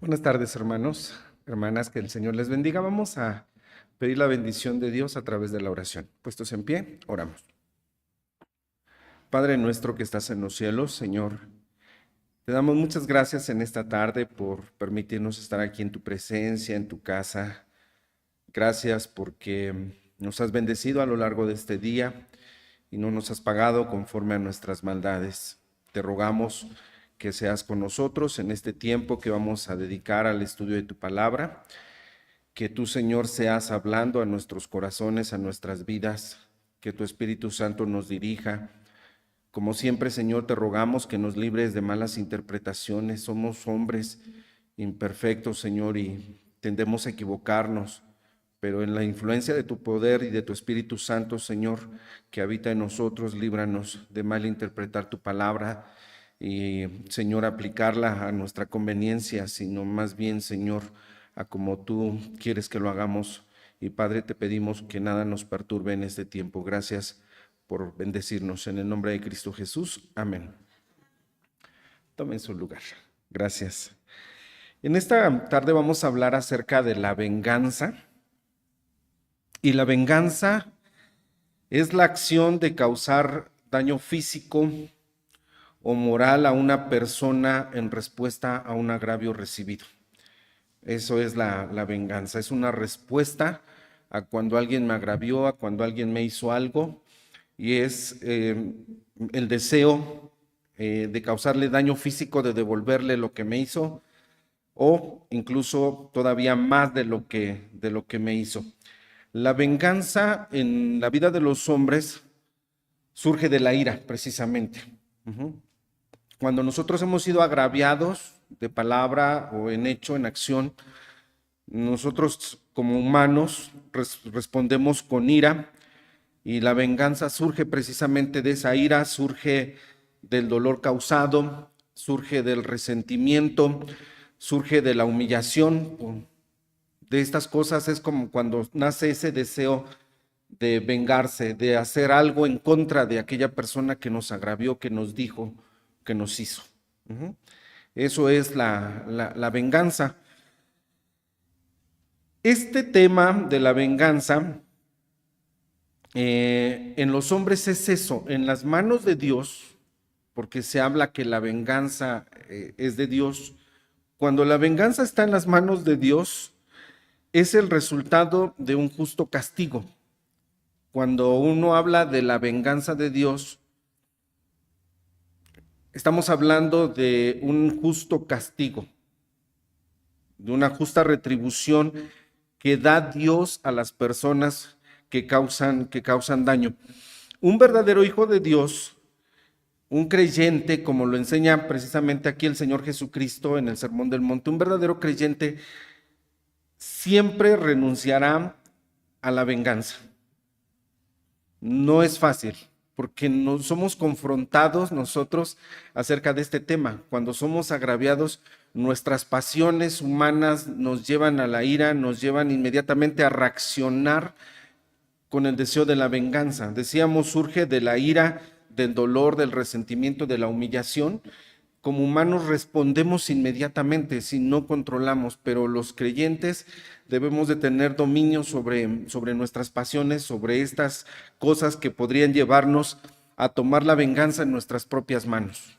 Buenas tardes, hermanos, hermanas, que el Señor les bendiga. Vamos a pedir la bendición de Dios a través de la oración. Puestos en pie, oramos. Padre nuestro que estás en los cielos, Señor, te damos muchas gracias en esta tarde por permitirnos estar aquí en tu presencia, en tu casa. Gracias porque nos has bendecido a lo largo de este día y no nos has pagado conforme a nuestras maldades. Te rogamos que seas con nosotros en este tiempo que vamos a dedicar al estudio de tu palabra, que tú, Señor, seas hablando a nuestros corazones, a nuestras vidas, que tu Espíritu Santo nos dirija. Como siempre, Señor, te rogamos que nos libres de malas interpretaciones. Somos hombres imperfectos, Señor, y tendemos a equivocarnos, pero en la influencia de tu poder y de tu Espíritu Santo, Señor, que habita en nosotros, líbranos de malinterpretar tu palabra y, Señor, aplicarla a nuestra conveniencia, sino más bien, Señor, a como tú quieres que lo hagamos. Y Padre, te pedimos que nada nos perturbe en este tiempo. Gracias por bendecirnos. En el nombre de Cristo Jesús. Amén. Tomen su lugar. Gracias. En esta tarde vamos a hablar acerca de la venganza. Y la venganza es la acción de causar daño físico o moral a una persona en respuesta a un agravio recibido. Eso es la venganza. Es una respuesta a cuando alguien me agravió, a cuando alguien me hizo algo, y es el deseo de causarle daño físico, de devolverle lo que me hizo, o incluso todavía más de lo que me hizo. La venganza en la vida de los hombres surge de la ira, precisamente. Cuando nosotros hemos sido agraviados de palabra o en hecho, en acción, nosotros como humanos respondemos con ira, y la venganza surge precisamente de esa ira, surge del dolor causado, surge del resentimiento, surge de la humillación. De estas cosas es como cuando nace ese deseo de vengarse, de hacer algo en contra de aquella persona que nos agravió, que nos dijo, que nos hizo. Eso es la venganza. Este tema de la venganza en los hombres es eso, en las manos de Dios, porque se habla que la venganza es de Dios. Cuando la venganza está en las manos de Dios, es el resultado de un justo castigo. Cuando uno habla de la venganza de Dios, estamos hablando de un justo castigo, de una justa retribución que da Dios a las personas que causan daño. Un verdadero hijo de Dios, un creyente, como lo enseña precisamente aquí el Señor Jesucristo en el Sermón del Monte, un verdadero creyente siempre renunciará a la venganza. No es fácil, porque no somos confrontados nosotros acerca de este tema. Cuando somos agraviados, nuestras pasiones humanas nos llevan a la ira, nos llevan inmediatamente a reaccionar con el deseo de la venganza. Decíamos, surge de la ira, del dolor, del resentimiento, de la humillación. Como humanos respondemos inmediatamente si no controlamos, pero los creyentes debemos de tener dominio sobre nuestras pasiones, sobre estas cosas que podrían llevarnos a tomar la venganza en nuestras propias manos.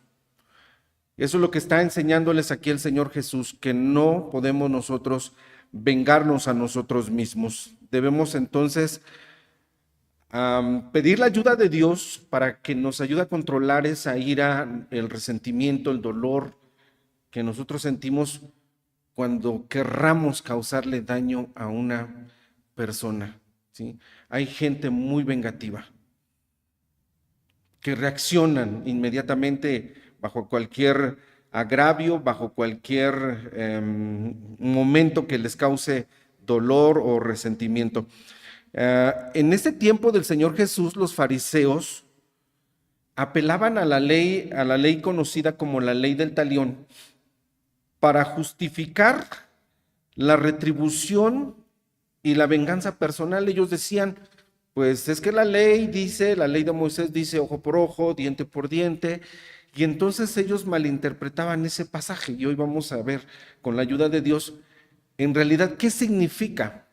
Eso es lo que está enseñándoles aquí el Señor Jesús, que no podemos nosotros vengarnos a nosotros mismos. Debemos entonces pedir la ayuda de Dios para que nos ayude a controlar esa ira, el resentimiento, el dolor que nosotros sentimos cuando querramos causarle daño a una persona, ¿sí? Hay gente muy vengativa que reaccionan inmediatamente bajo cualquier agravio, bajo cualquier momento que les cause dolor o resentimiento. En este tiempo del Señor Jesús, los fariseos apelaban a la ley conocida como la ley del talión, para justificar la retribución y la venganza personal. Ellos decían, pues es que la ley de Moisés dice ojo por ojo, diente por diente, Y entonces ellos malinterpretaban ese pasaje. Y hoy vamos a ver, con la ayuda de Dios, en realidad, ¿qué significa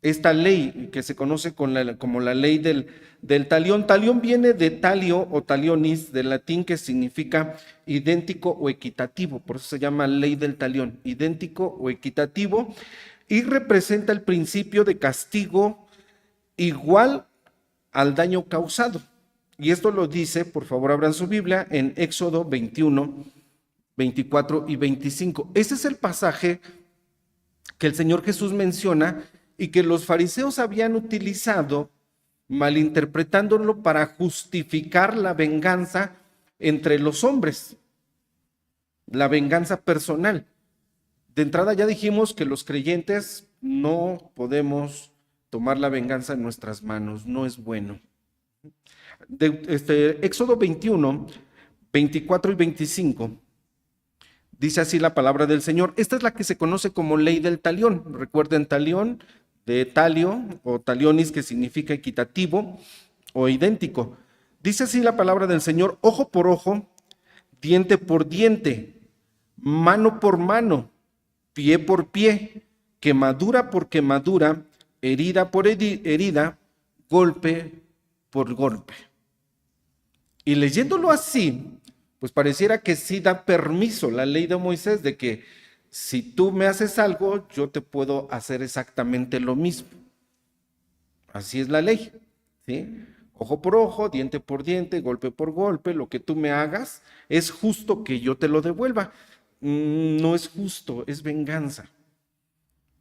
esta ley que se conoce como la ley del talión? Talión viene de talio o talionis, del latín, que significa idéntico o equitativo. Por eso se llama ley del talión, idéntico o equitativo, y representa el principio de castigo igual al daño causado. Y esto lo dice, por favor abran su Biblia, en Éxodo 21, 24 y 25. Ese es el pasaje que el Señor Jesús menciona y que los fariseos habían utilizado, malinterpretándolo para justificar la venganza entre los hombres, la venganza personal. De entrada ya dijimos que los creyentes no podemos tomar la venganza en nuestras manos, no es bueno. Éxodo 21, 24 y 25, dice así la palabra del Señor. Esta es la que se conoce como ley del talión. Recuerden, talión, de talio o talionis, que significa equitativo o idéntico. Dice así la palabra del Señor: ojo por ojo, diente por diente, mano por mano, pie por pie, quemadura por quemadura, herida por herida, golpe por golpe. Y leyéndolo así, pues pareciera que sí da permiso la ley de Moisés de que si tú me haces algo, yo te puedo hacer exactamente lo mismo. Así es la ley, ¿sí? Ojo por ojo, diente por diente, golpe por golpe, lo que tú me hagas, es justo que yo te lo devuelva. No es justo, es venganza.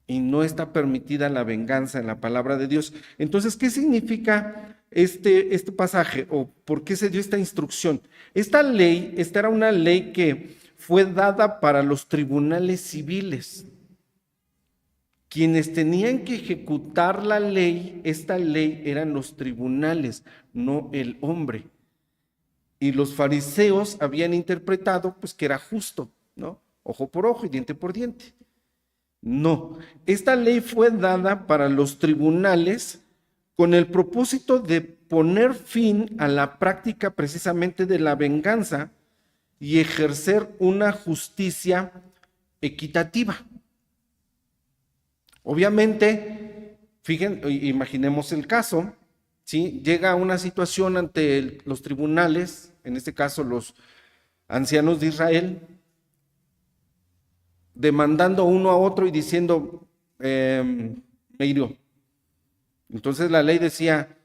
Y no está permitida la venganza en la palabra de Dios. Entonces, ¿qué significa este pasaje o por qué se dio esta instrucción? Esta era una ley que fue dada para los tribunales civiles. Quienes tenían que ejecutar la ley, esta ley, eran los tribunales, no el hombre. Y los fariseos habían interpretado pues que era justo, ¿no? Ojo por ojo y diente por diente. No, esta ley fue dada para los tribunales con el propósito de poner fin a la práctica precisamente de la venganza y ejercer una justicia equitativa. Obviamente, fíjense, imaginemos el caso, ¿sí? Llega una situación ante los tribunales, en este caso los ancianos de Israel, demandando uno a otro y diciendo, me hirió. Entonces la ley decía,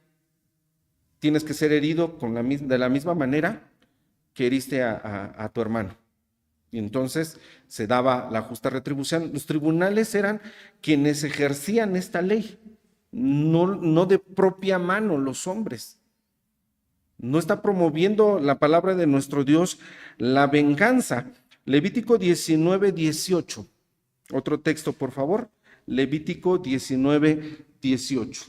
tienes que ser herido de la misma manera que heriste a tu hermano. Y entonces se daba la justa retribución. Los tribunales eran quienes ejercían esta ley, no de propia mano los hombres. No está promoviendo la palabra de nuestro Dios la venganza. Levítico 19, 18. Otro texto, por favor. Levítico 19, 18.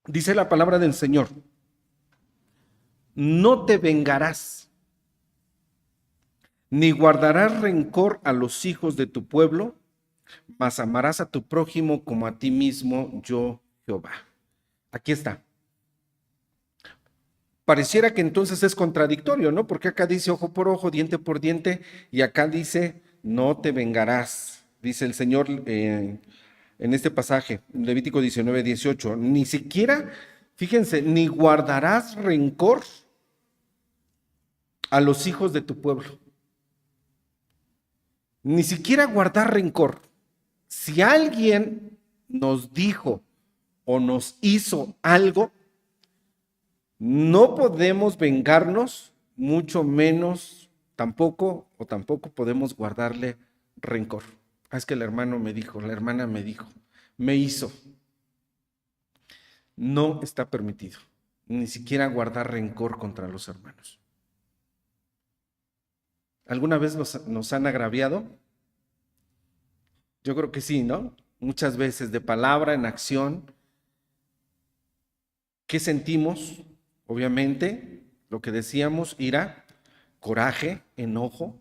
Dice la palabra del Señor: no te vengarás, ni guardarás rencor a los hijos de tu pueblo, mas amarás a tu prójimo como a ti mismo, yo Jehová. Aquí está. Pareciera que entonces es contradictorio, ¿no? Porque acá dice ojo por ojo, diente por diente, y acá dice no te vengarás. Dice el Señor en este pasaje, Levítico 19, 18, ni siquiera, fíjense, ni guardarás rencor a los hijos de tu pueblo. Ni siquiera guardar rencor. Si alguien nos dijo o nos hizo algo, no podemos vengarnos, mucho menos tampoco podemos guardarle rencor. Es que el hermano me dijo, la hermana me dijo, me hizo. No está permitido, ni siquiera guardar rencor contra los hermanos. ¿Alguna vez nos han agraviado? Yo creo que sí, ¿no? Muchas veces, de palabra en acción. ¿Qué sentimos? Obviamente, lo que decíamos, ira, coraje, enojo,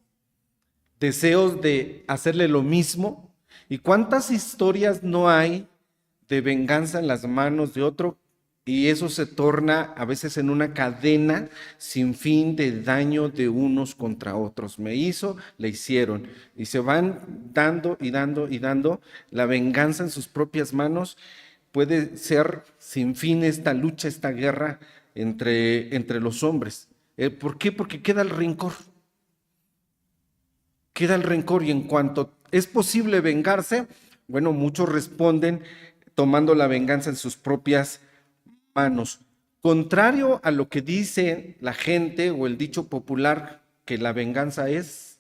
deseos de hacerle lo mismo. ¿Y cuántas historias no hay de venganza en las manos de otro Y eso se torna a veces en una cadena sin fin de daño de unos contra otros. Me hizo, le hicieron. Y se van dando y dando y dando. La venganza en sus propias manos puede ser sin fin esta lucha, esta guerra entre los hombres. ¿Por qué? Porque queda el rencor. Queda el rencor y en cuanto es posible vengarse, bueno, muchos responden tomando la venganza en sus propias manos. Contrario a lo que dice la gente o el dicho popular que la venganza es,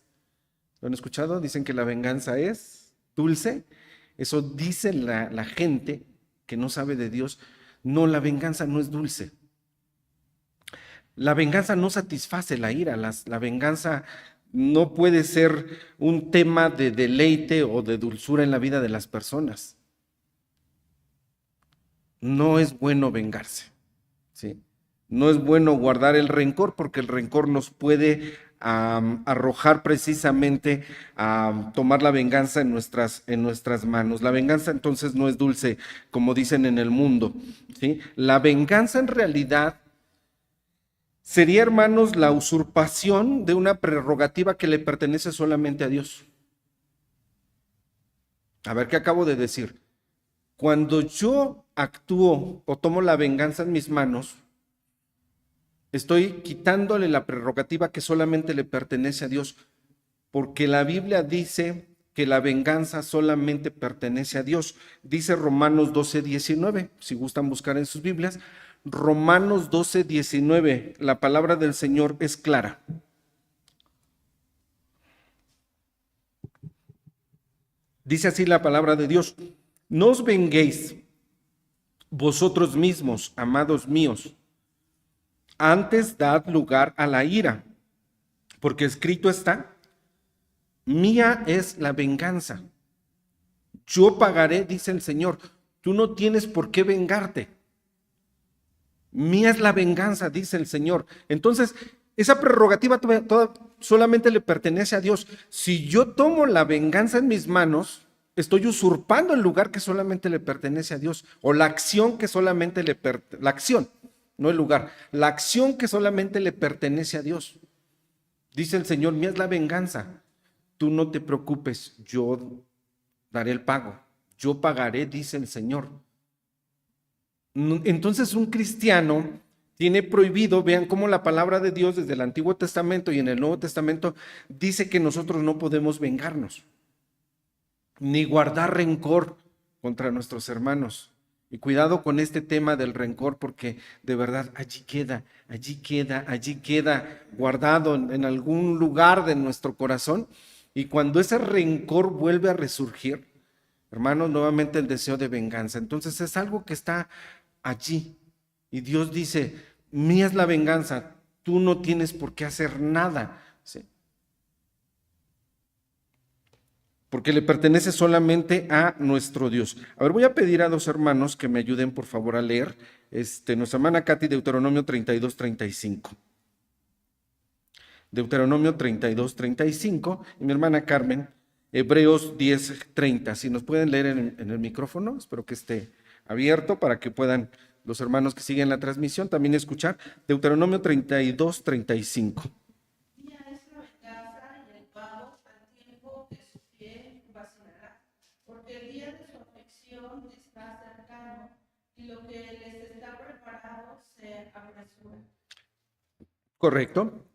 ¿lo han escuchado? Dicen que la venganza es dulce. Eso dice la gente que no sabe de Dios. No, la venganza no es dulce. La venganza no satisface la ira. La venganza no puede ser un tema de deleite o de dulzura en la vida de las personas. No es bueno vengarse, ¿sí? No es bueno guardar el rencor porque el rencor nos puede arrojar precisamente a tomar la venganza en nuestras manos. La venganza entonces no es dulce, como dicen en el mundo, ¿sí? La venganza en realidad sería, hermanos, la usurpación de una prerrogativa que le pertenece solamente a Dios. A ver, ¿qué acabo de decir? Cuando yo actúo o tomo la venganza en mis manos, estoy quitándole la prerrogativa que solamente le pertenece a Dios, porque la Biblia dice que la venganza solamente pertenece a Dios. Dice Romanos 12:19, si gustan buscar en sus Biblias. Romanos 12:19, la palabra del Señor es clara. Dice así la palabra de Dios: no os venguéis vosotros mismos, amados míos, antes dad lugar a la ira, porque escrito está: mía es la venganza, yo pagaré, dice el Señor. Tú no tienes por qué vengarte. Mía es la venganza, dice el Señor. Entonces, esa prerrogativa solamente le pertenece a Dios. Si yo tomo la venganza en mis manos, estoy usurpando el lugar que solamente le pertenece a Dios, o la acción que solamente le pertenece, la acción, no el lugar, la acción que solamente le pertenece a Dios. Dice el Señor: mía es la venganza, tú no te preocupes, yo daré el pago, yo pagaré, dice el Señor. Entonces un cristiano tiene prohibido, vean cómo la palabra de Dios desde el Antiguo Testamento y en el Nuevo Testamento dice que nosotros no podemos vengarnos, ni guardar rencor contra nuestros hermanos. Y cuidado con este tema del rencor, porque de verdad allí queda guardado en algún lugar de nuestro corazón. Y cuando ese rencor vuelve a resurgir, hermanos, nuevamente el deseo de venganza. Entonces es algo que está allí. Y Dios dice: mía es la venganza, tú no tienes por qué hacer nada, ¿sí? Porque le pertenece solamente a nuestro Dios. A ver, voy a pedir a dos hermanos que me ayuden por favor a leer. Nuestra hermana Katy, Deuteronomio 32:35. Deuteronomio 32:35. Y mi hermana Carmen, Hebreos 10:30. Si nos pueden leer en el micrófono, espero que esté abierto para que puedan los hermanos que siguen la transmisión también escuchar. Deuteronomio 32:35. Correcto.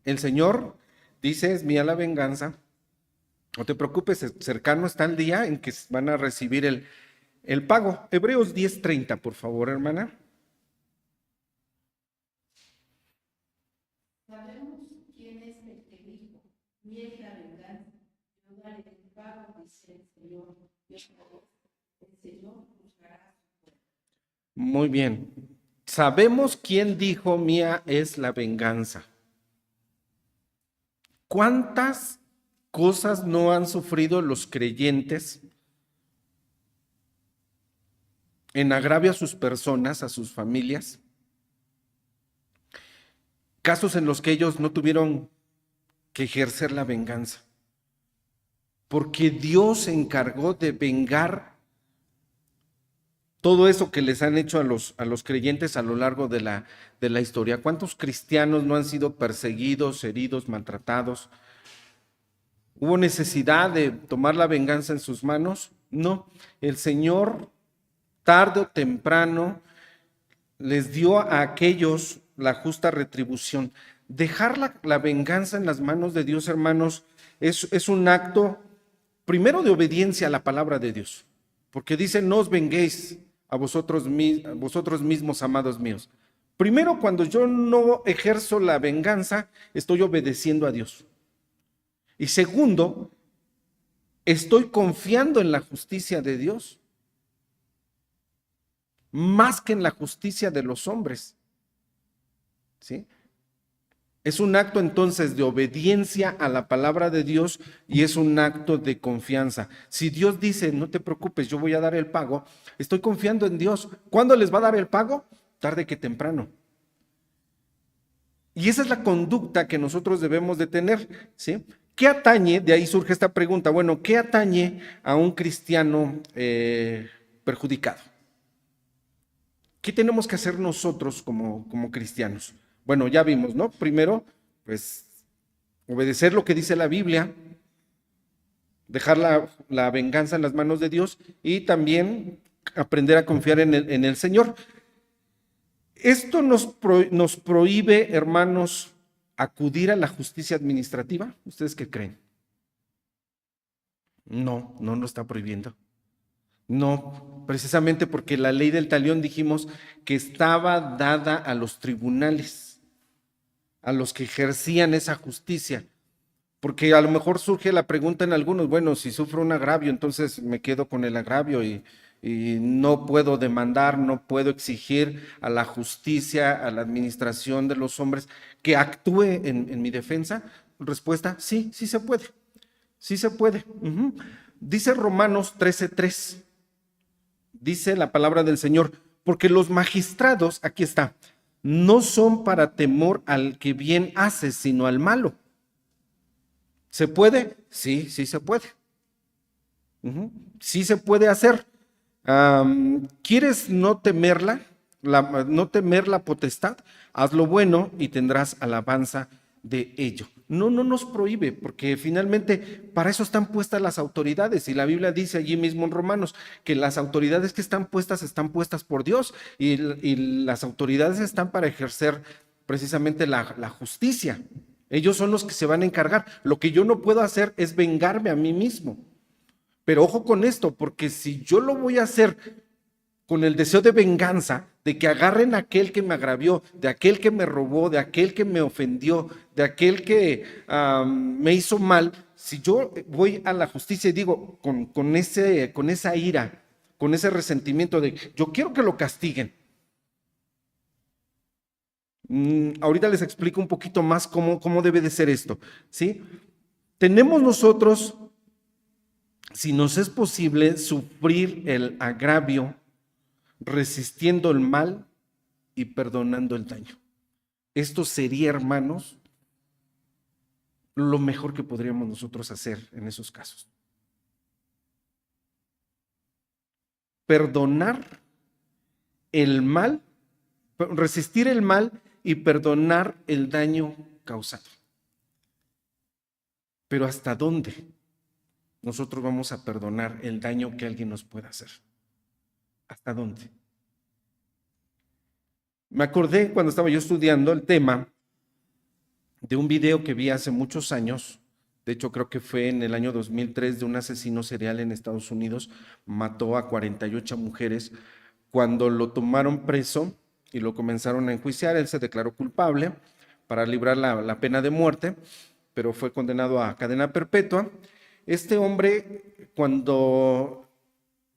El Señor dice: es mía la venganza. No te preocupes, cercano está el día en que van a recibir el pago. Hebreos 10:30, por favor, hermana. Sabemos quién es el que dijo: mía es la venganza, yo daré el pago, dice el Señor. El Señor juzgará. Muy bien. Sabemos quién dijo: mía es la venganza. ¿Cuántas cosas no han sufrido los creyentes en agravio a sus personas, a sus familias? Casos en los que ellos no tuvieron que ejercer la venganza, porque Dios se encargó de vengar todo eso que les han hecho a los creyentes a lo largo de la historia. ¿Cuántos cristianos no han sido perseguidos, heridos, maltratados? ¿Hubo necesidad de tomar la venganza en sus manos? No, el Señor tarde o temprano les dio a aquellos la justa retribución. Dejar la venganza en las manos de Dios, hermanos, es un acto primero de obediencia a la palabra de Dios, porque dice: no os venguéis a vosotros mismos, amados míos. Primero, cuando yo no ejerzo la venganza, estoy obedeciendo a Dios. Y segundo, estoy confiando en la justicia de Dios, más que en la justicia de los hombres. ¿Sí? Es un acto entonces de obediencia a la palabra de Dios y es un acto de confianza. Si Dios dice: no te preocupes, yo voy a dar el pago, estoy confiando en Dios. ¿Cuándo les va a dar el pago? Tarde que temprano. Y esa es la conducta que nosotros debemos de tener, ¿sí? ¿Qué atañe? De ahí surge esta pregunta. Bueno, ¿qué atañe a un cristiano perjudicado? ¿Qué tenemos que hacer nosotros como cristianos? Bueno, ya vimos, ¿no? Primero, pues, obedecer lo que dice la Biblia, dejar la venganza en las manos de Dios y también aprender a confiar en el Señor. Esto nos prohíbe, hermanos, acudir a la justicia administrativa. ¿Ustedes qué creen? No, no nos está prohibiendo. No, precisamente porque la ley del talión dijimos que estaba dada a los tribunales, a los que ejercían esa justicia. Porque a lo mejor surge la pregunta en algunos: bueno, si sufro un agravio, entonces me quedo con el agravio y no puedo demandar, no puedo exigir a la justicia, a la administración de los hombres que actúe en mi defensa. Respuesta: sí, sí se puede. Sí se puede. Dice Romanos 13:3. Dice la palabra del Señor: porque los magistrados, aquí está, no son para temor al que bien hace, sino al malo. ¿Se puede? Sí, sí se puede. Sí se puede hacer. ¿Quieres no temerla? No temer la potestad, haz lo bueno y tendrás alabanza de ello. No nos prohíbe, porque finalmente para eso están puestas las autoridades, y la Biblia dice allí mismo en Romanos que las autoridades que están puestas por Dios, y las autoridades están para ejercer precisamente la justicia. Ellos son los que se van a encargar. Lo que yo no puedo hacer es vengarme a mí mismo. Pero ojo con esto, porque si yo lo voy a hacer con el deseo de venganza, de que agarren a aquel que me agravió, de aquel que me robó, de aquel que me ofendió, de aquel que me hizo mal, si yo voy a la justicia y digo con esa ira, con ese resentimiento de yo quiero que lo castiguen. Ahorita les explico un poquito más cómo debe de ser esto, ¿sí? Tenemos nosotros, si nos es posible, sufrir el agravio resistiendo el mal y perdonando el daño. Esto sería, hermanos, lo mejor que podríamos nosotros hacer en esos casos. Perdonar el mal, resistir el mal y perdonar el daño causado. Pero ¿hasta dónde nosotros vamos a perdonar el daño que alguien nos pueda hacer? ¿Hasta dónde? Me acordé cuando estaba yo estudiando el tema de un video que vi hace muchos años. De hecho, creo que fue en el año 2003, de un asesino serial en Estados Unidos. Mató a 48 mujeres. Cuando lo tomaron preso y lo comenzaron a enjuiciar, él se declaró culpable para librar la pena de muerte, pero fue condenado a cadena perpetua. Este hombre, cuando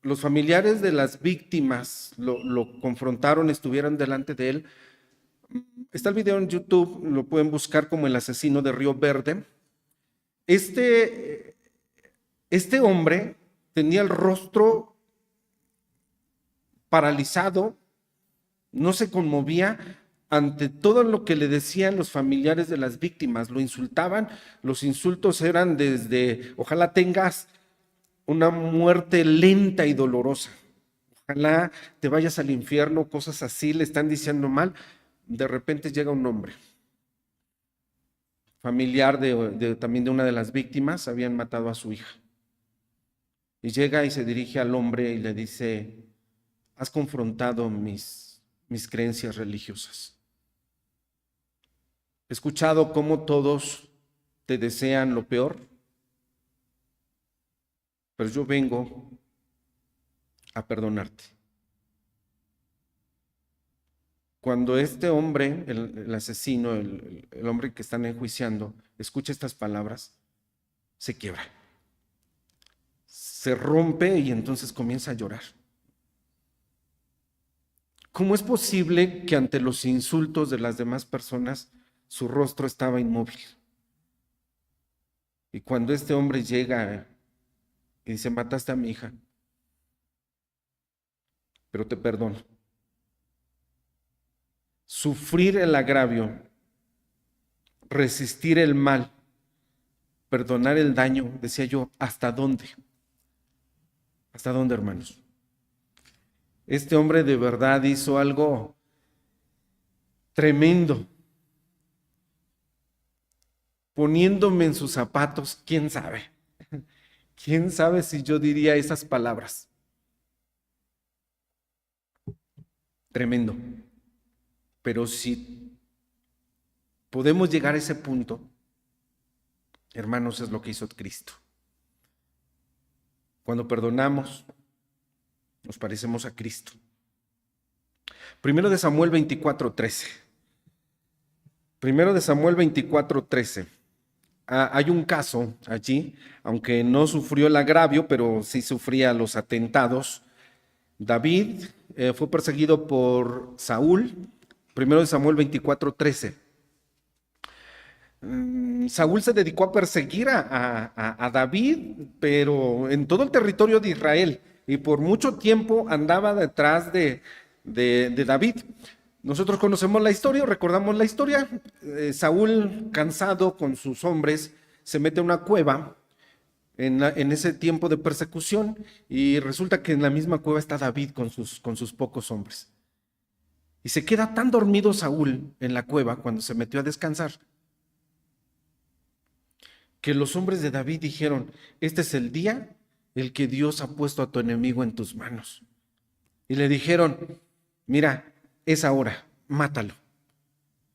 los familiares de las víctimas lo confrontaron, estuvieron delante de él. Está el video en YouTube, lo pueden buscar como El asesino de Río Verde. Este hombre tenía el rostro paralizado, no se conmovía ante todo lo que le decían los familiares de las víctimas. Lo insultaban, los insultos eran desde: ojalá tengas una muerte lenta y dolorosa, ojalá te vayas al infierno, cosas así, le están diciendo mal. De repente llega un hombre, familiar también de una de las víctimas, habían matado a su hija. Y llega y se dirige al hombre y le dice, has confrontado mis creencias religiosas. He escuchado cómo todos te desean lo peor, pero yo vengo a perdonarte. Cuando este hombre, el asesino, el hombre que están enjuiciando, escucha estas palabras, se quiebra, se rompe y entonces comienza a llorar. ¿Cómo es posible que ante los insultos de las demás personas su rostro estaba inmóvil? Y cuando este hombre llega y dice, mataste a mi hija, pero te perdono. Sufrir el agravio, resistir el mal, perdonar el daño, decía yo, ¿hasta dónde? ¿Hasta dónde, hermanos? Este hombre de verdad hizo algo tremendo. Poniéndome en sus zapatos, ¿quién sabe? ¿Quién sabe si yo diría esas palabras? Tremendo. Pero si podemos llegar a ese punto, hermanos, es lo que hizo Cristo. Cuando perdonamos, nos parecemos a Cristo. Primero de Samuel 24:13. Primero de Samuel 24:13. Hay un caso allí, aunque no sufrió el agravio, pero sí sufría los atentados. David fue perseguido por Saúl. Primero de Samuel 24:13. Saúl se dedicó a perseguir a David, pero en todo el territorio de Israel, y por mucho tiempo andaba detrás de David. Nosotros conocemos la historia, recordamos la historia. Saúl, cansado con sus hombres, se mete a una cueva en ese tiempo de persecución, y resulta que en la misma cueva está David con sus pocos hombres. Y se queda tan dormido Saúl en la cueva cuando se metió a descansar, que los hombres de David dijeron, este es el día el que Dios ha puesto a tu enemigo en tus manos. Y le dijeron, mira, es ahora, mátalo.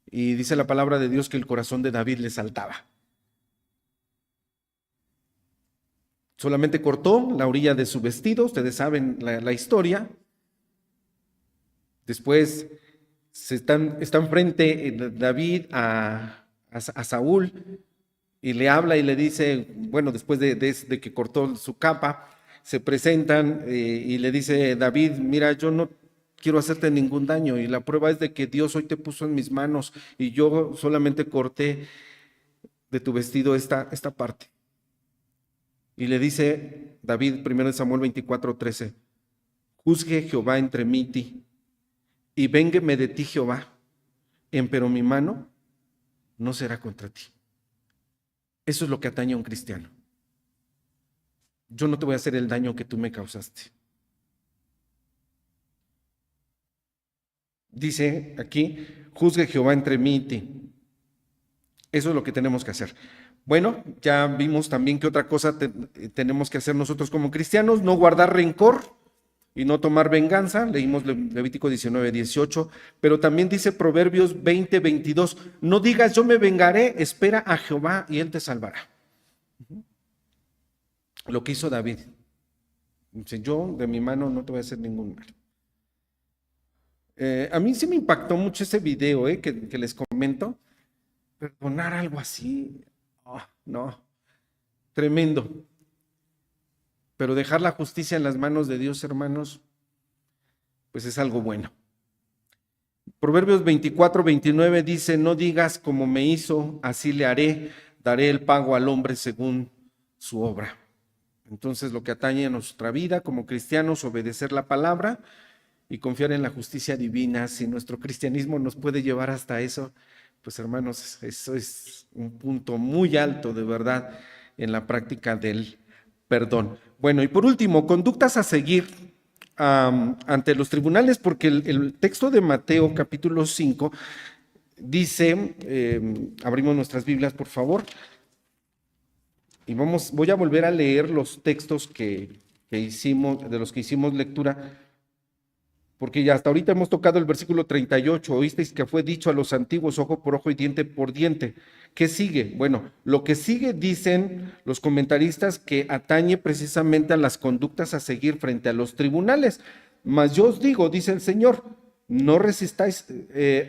Y dice la palabra de Dios que el corazón de David le saltaba. Solamente cortó la orilla de su vestido, ustedes saben la historia. Después están frente David a Saúl, y le habla y le dice, bueno, después de que cortó su capa, se presentan y le dice David, mira, yo no quiero hacerte ningún daño, y la prueba es de que Dios hoy te puso en mis manos y yo solamente corté de tu vestido esta parte. Y le dice David, 1 Samuel 24:13, juzgue Jehová entre mí y ti, y véngueme de ti Jehová, empero mi mano no será contra ti. Eso es lo que atañe a un cristiano. Yo no te voy a hacer el daño que tú me causaste. Dice aquí, juzgue Jehová entre mí y ti. Eso es lo que tenemos que hacer. Bueno, ya vimos también que otra cosa tenemos que hacer nosotros como cristianos, no guardar rencor y no tomar venganza. Leímos Levítico 19:18, pero también dice Proverbios 20:22, no digas yo me vengaré, espera a Jehová y él te salvará. Lo que hizo David. Dice, yo de mi mano no te voy a hacer ningún mal. A mí sí me impactó mucho ese video que les comento. Perdonar algo así, no, tremendo. Pero dejar la justicia en las manos de Dios, hermanos, pues es algo bueno. Proverbios 24:29 dice, no digas como me hizo, así le haré, daré el pago al hombre según su obra. Entonces, lo que atañe a nuestra vida como cristianos, obedecer la palabra y confiar en la justicia divina. Si nuestro cristianismo nos puede llevar hasta eso, pues hermanos, eso es un punto muy alto de verdad en la práctica del perdón. Bueno, y por último, conductas a seguir ante los tribunales, porque el texto de Mateo capítulo 5 dice, abrimos nuestras Biblias por favor, y voy a volver a leer los textos que hicimos, de los que hicimos lectura, porque ya hasta ahorita hemos tocado el versículo 38, oísteis que fue dicho a los antiguos ojo por ojo y diente por diente. ¿Qué sigue? Bueno, lo que sigue dicen los comentaristas que atañe precisamente a las conductas a seguir frente a los tribunales. Mas yo os digo, dice el Señor, no resistáis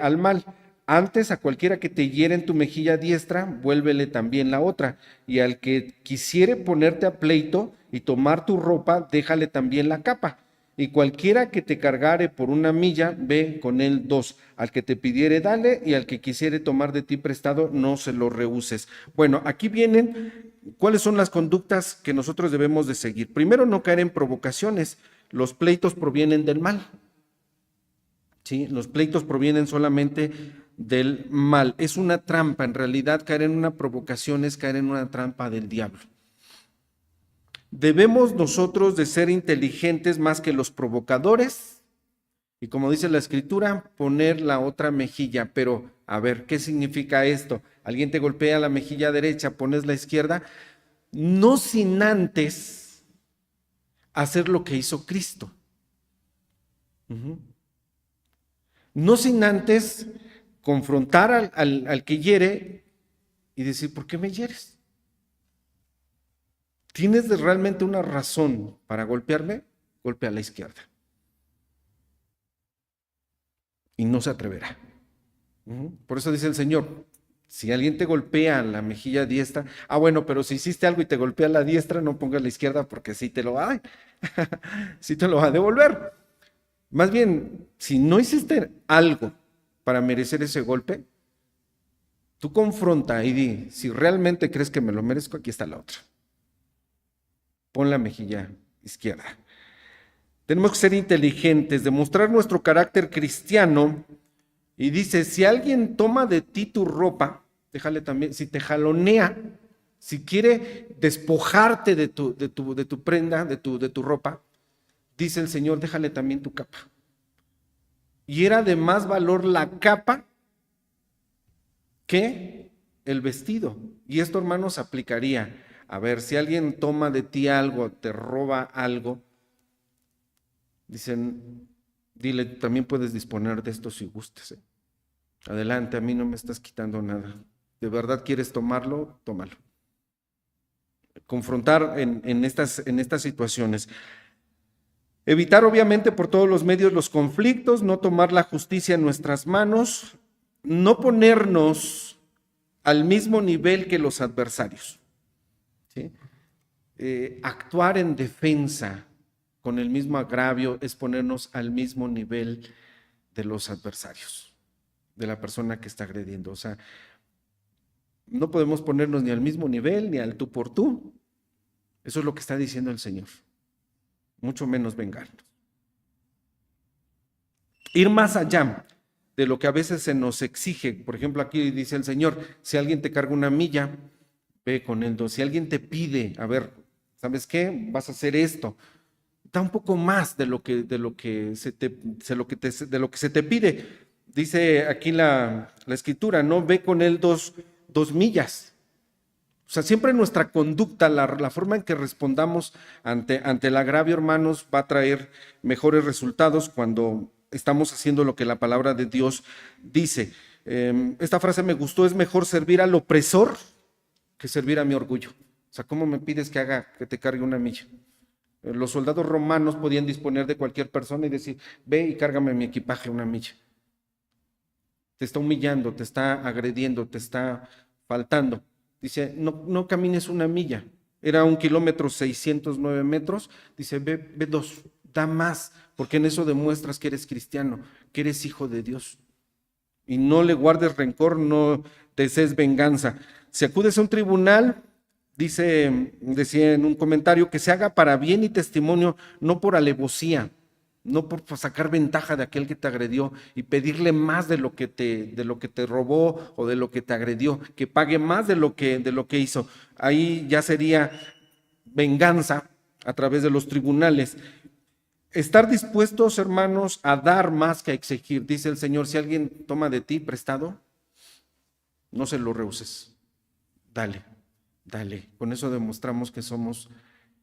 al mal. Antes a cualquiera que te hiere en tu mejilla diestra, vuélvele también la otra. Y al que quisiere ponerte a pleito y tomar tu ropa, déjale también la capa. Y cualquiera que te cargare por una milla, ve con él dos. Al que te pidiere, dale, y al que quisiere tomar de ti prestado, no se lo rehuses. Bueno, aquí vienen cuáles son las conductas que nosotros debemos de seguir. Primero, no caer en provocaciones. Los pleitos provienen del mal. ¿Sí? Los pleitos provienen solamente del mal. Es una trampa. En realidad, caer en una provocación es caer en una trampa del diablo. Debemos nosotros de ser inteligentes más que los provocadores y, como dice la Escritura, poner la otra mejilla. Pero, a ver, ¿qué significa esto? Alguien te golpea la mejilla derecha, pones la izquierda, no sin antes hacer lo que hizo Cristo. No sin antes confrontar al que hiere y decir, ¿por qué me hieres? ¿Tienes realmente una razón para golpearme? Golpea a la izquierda. Y no se atreverá. Por eso dice el Señor, si alguien te golpea la mejilla diestra, bueno, pero si hiciste algo y te golpea la diestra, no pongas la izquierda porque sí te lo va sí te lo va a devolver. Más bien, si no hiciste algo para merecer ese golpe, tú confronta y di, si realmente crees que me lo merezco, aquí está la otra. Pon la mejilla izquierda. Tenemos que ser inteligentes, demostrar nuestro carácter cristiano. Y dice, si alguien toma de ti tu ropa, déjale también, si te jalonea, si quiere despojarte de tu prenda, de tu ropa, dice el Señor, déjale también tu capa. Y era de más valor la capa que el vestido. Y esto, hermanos, aplicaría. A ver, si alguien toma de ti algo, te roba algo, dicen, dile, también puedes disponer de esto si gustes. Adelante, a mí no me estás quitando nada. ¿De verdad quieres tomarlo? Tómalo. Confrontar en estas situaciones. Evitar, obviamente, por todos los medios los conflictos, no tomar la justicia en nuestras manos, no ponernos al mismo nivel que los adversarios. ¿Sí? Actuar en defensa con el mismo agravio es ponernos al mismo nivel de los adversarios, de la persona que está agrediendo. O sea, no podemos ponernos ni al mismo nivel, ni al tú por tú. Eso es lo que está diciendo el Señor. Mucho menos vengarnos. Ir más allá de lo que a veces se nos exige. Por ejemplo, aquí dice el Señor, si alguien te carga una milla, ve con él dos. Si alguien te pide, a ver, ¿sabes qué? Vas a hacer esto. Da un poco más de lo que se te pide. Dice aquí la Escritura, ¿no? Ve con él dos millas. O sea, siempre nuestra conducta, la forma en que respondamos ante el agravio, hermanos, va a traer mejores resultados cuando estamos haciendo lo que la palabra de Dios dice. Esta frase me gustó, es mejor servir al opresor que servir a mi orgullo. O sea, ¿cómo me pides que te cargue una milla? Los soldados romanos podían disponer de cualquier persona y decir, ve y cárgame mi equipaje una milla. Te está humillando, te está agrediendo, te está faltando. Dice, no camines una milla. Era 1 kilómetro 609 metros. Dice, ve 2, da más, porque en eso demuestras que eres cristiano, que eres hijo de Dios. Y no le guardes rencor, no desees venganza. Si acudes a un tribunal, decía en un comentario, que se haga para bien y testimonio, no por alevosía, no por sacar ventaja de aquel que te agredió y pedirle más de lo que te robó o de lo que te agredió, que pague más de lo que hizo. Ahí ya sería venganza a través de los tribunales. estar dispuestos, hermanos, a dar más que a exigir. Dice el Señor, si alguien toma de ti prestado, no se lo rehuses. Dale, dale. Con eso demostramos que somos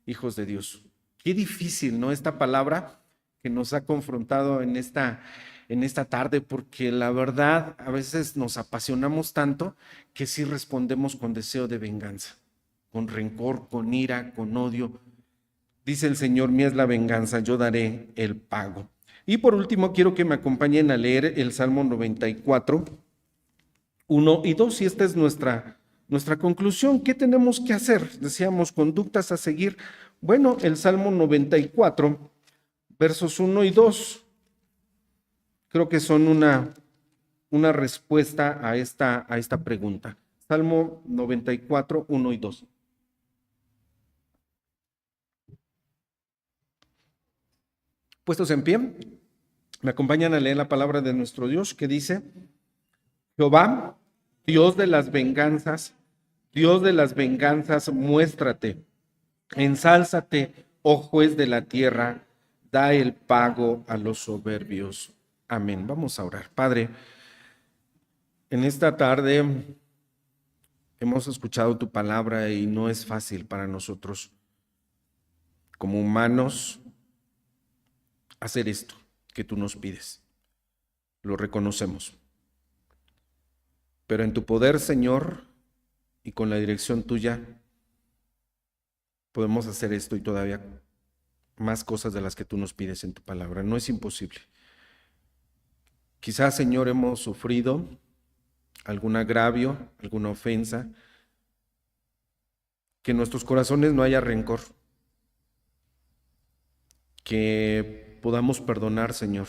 hijos de Dios. Qué difícil, ¿no? Esta palabra que nos ha confrontado en esta tarde, porque la verdad a veces nos apasionamos tanto que sí respondemos con deseo de venganza, con rencor, con ira, con odio. Dice el Señor, mía es la venganza, yo daré el pago. Y por último, quiero que me acompañen a leer el Salmo 94, 1 y 2, y esta es nuestra conclusión. ¿Qué tenemos que hacer? Decíamos, conductas a seguir. Bueno, el Salmo 94, versos 1 y 2, creo que son una respuesta a esta pregunta. Salmo 94, 1 y 2. Puestos en pie, me acompañan a leer la palabra de nuestro Dios que dice, Jehová, Dios de las venganzas, muéstrate, ensálzate, oh juez de la tierra, da el pago a los soberbios. Amén. Vamos a orar. Padre, en esta tarde hemos escuchado tu palabra y no es fácil para nosotros como humanos hacer esto que tú nos pides. Lo reconocemos. Pero en tu poder, Señor, y con la dirección tuya, podemos hacer esto y todavía más cosas de las que tú nos pides en tu palabra. No es imposible. Quizás, Señor, hemos sufrido algún agravio, alguna ofensa, que en nuestros corazones no haya rencor, que podamos perdonar, Señor,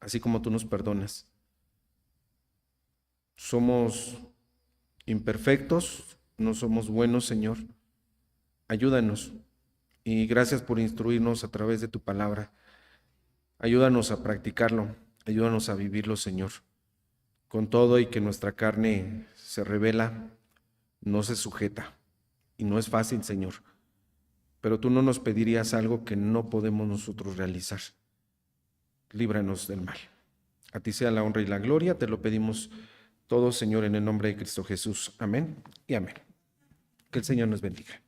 así como tú nos perdonas. Somos imperfectos, no somos buenos, Señor. Ayúdanos y gracias por instruirnos a través de tu palabra. Ayúdanos a practicarlo, ayúdanos a vivirlo, Señor. Con todo y que nuestra carne se revela, no se sujeta y no es fácil, Señor. Pero tú no nos pedirías algo que no podemos nosotros realizar. Líbranos del mal. A ti sea la honra y la gloria, te lo pedimos todos, Señor, en el nombre de Cristo Jesús. Amén y amén. Que el Señor nos bendiga.